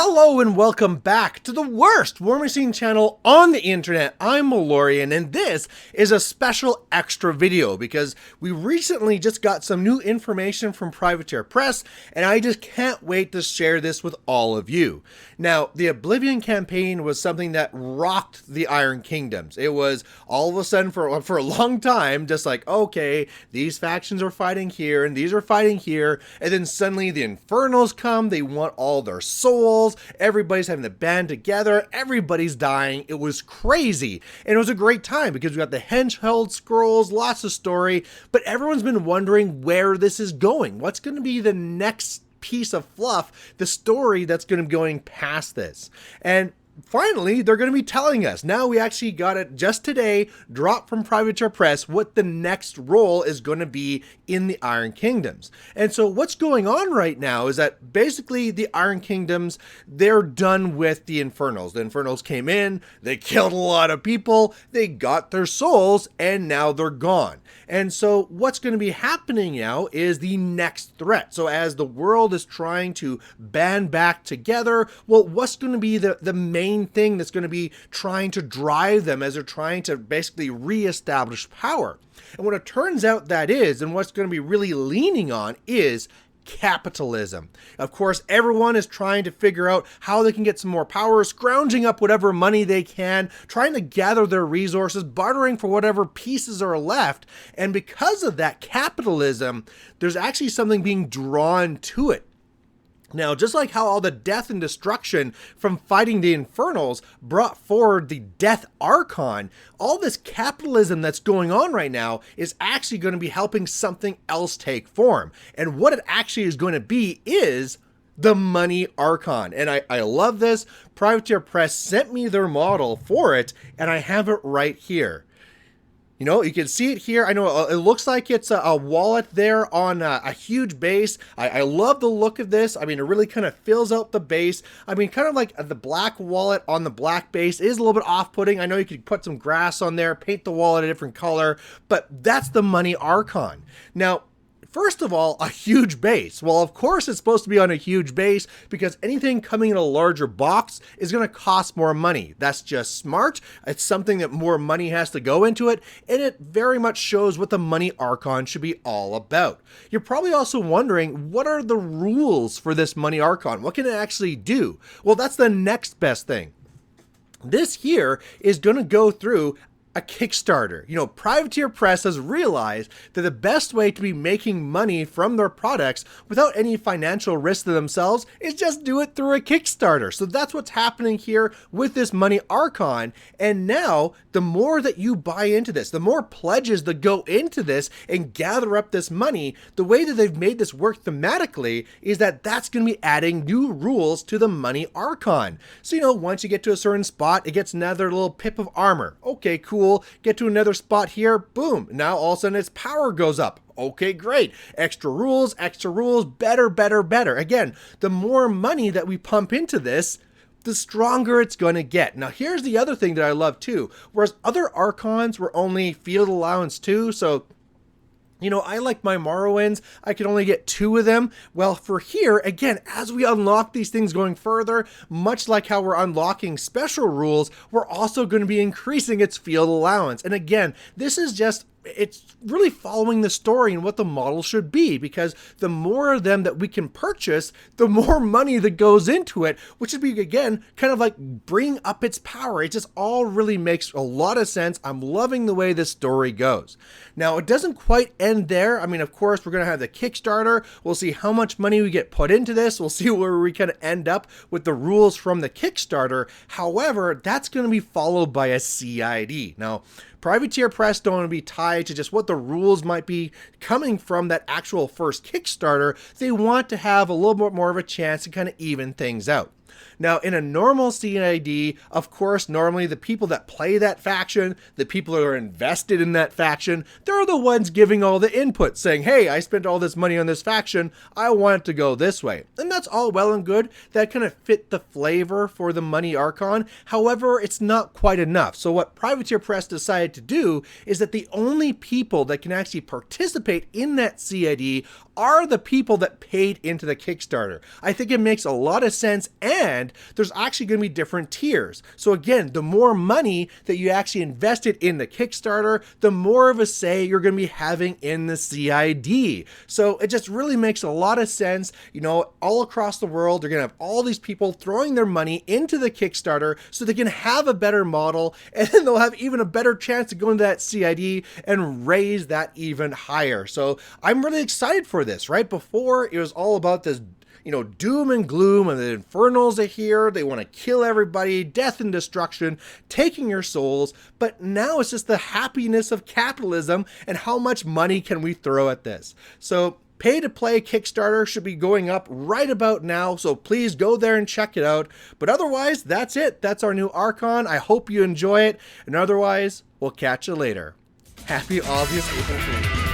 Hello and welcome back to the worst Warmachine channel on the internet. I'm Malorian and this is a special extra video because we recently just got some new information from Privateer Press and I just can't wait to share this with all of you. Now, the Oblivion campaign was something that rocked the Iron Kingdoms. It was all of a sudden for a long time just like, okay, these factions are fighting here and these are fighting here, and then suddenly the Infernals come, they want all their souls, everybody's having to band together, everybody's dying. It was crazy, and it was a great time because we got the Henchhold scrolls, lots of story, but everyone's been wondering where this is going. What's going to be the next piece of fluff, the story that's going to be going past this? And finally, they're going to be telling us. Now we actually got it just today, dropped from Privateer Press, what the next role is going to be in the Iron Kingdoms. And so what's going on right now is that basically the Iron Kingdoms, they're done with the Infernals. The Infernals came in, they killed a lot of people, they got their souls, and now they're gone. And so what's going to be happening now is the next threat. So as the world is trying to band back together, well, what's going to be the main thing that's going to be trying to drive them as they're trying to basically reestablish power? And what it turns out that is, and what's going to be really leaning on, is capitalism. Of course, everyone is trying to figure out how they can get some more power, scrounging up whatever money they can, trying to gather their resources, bartering for whatever pieces are left. And because of that capitalism, there's actually something being drawn to it. Now, just like how all the death and destruction from fighting the Infernals brought forward the Death Archon, all this capitalism that's going on right now is actually going to be helping something else take form. And what it actually is going to be is the Money Archon. And I love this. Privateer Press sent me their model for it, and I have it right here. You know, you can see it here. I know it looks like it's a wallet there on a huge base. I love the look of this. I mean, it really kind of fills out the base. I mean, kind of like the black wallet on the black base is a little bit off-putting. I know you could put some grass on there, paint the wallet a different color, but that's the Money Archon. Now, first of all, a huge base. Well, of course it's supposed to be on a huge base because anything coming in a larger box is going to cost more money. That's just smart. It's something that more money has to go into it, and it very much shows what the Money Archon should be all about. You're probably also wondering, what are the rules for this Money Archon? What can it actually do? Well, that's the next best thing. This here is going to go through a Kickstarter. You know, Privateer Press has realized that the best way to be making money from their products without any financial risk to themselves is just do it through a Kickstarter. So that's what's happening here with this Money Archon. And now, the more that you buy into this, the more pledges that go into this and gather up this money, the way that they've made this work thematically is that that's going to be adding new rules to the Money Archon. So, you know, once you get to a certain spot, it gets another little pip of armor. Okay, cool. Get to another spot here, boom, now all of a sudden its power goes up. Okay, great. Extra rules, better, better, better. Again, the more money that we pump into this, the stronger it's going to get. Now, here's the other thing that I love too. Whereas other Archons were only field allowance 2, so you know, I like my Morrowinds. I can only get 2 of them. Well, for here, again, as we unlock these things going further, much like how we're unlocking special rules, we're also going to be increasing its field allowance. And again, this is just, it's really following the story and what the model should be, because the more of them that we can purchase, the more money that goes into it, which would be, again, kind of like bring up its power. It just all really makes a lot of sense. I'm loving the way this story goes. Now, it doesn't quite end there. I mean, of course, we're going to have the Kickstarter. We'll see how much money we get put into this. We'll see where we kind of end up with the rules from the Kickstarter. However, that's going to be followed by a CID. Now, Privateer Press don't want to be tied to just what the rules might be coming from that actual first Kickstarter. They want to have a little bit more of a chance to kind of even things out. Now, in a normal CID, of course, normally the people that play that faction, the people that are invested in that faction, they're the ones giving all the input, saying, hey, I spent all this money on this faction, I want it to go this way. And that's all well and good. That kind of fit the flavor for the Money Archon. However, it's not quite enough. So what Privateer Press decided to do is that the only people that can actually participate in that CID are the people that paid into the Kickstarter. I think it makes a lot of sense, and and there's actually going to be different tiers. So again, the more money that you actually invested in the Kickstarter, the more of a say you're going to be having in the CID. So it just really makes a lot of sense. You know, all across the world, they're going to have all these people throwing their money into the Kickstarter so they can have a better model, and then they'll have even a better chance to go into that CID and raise that even higher. So I'm really excited for this, right? Before it was all about this, you know, doom and gloom, and the infernals are here. They want to kill everybody, death and destruction, taking your souls. But now it's just the happiness of capitalism and how much money can we throw at this. So pay to play Kickstarter should be going up right about now, so please go there and check it out. But otherwise, that's it. That's our new Archon. I hope you enjoy it, and otherwise, we'll catch you later. Happy obvious April Fool's.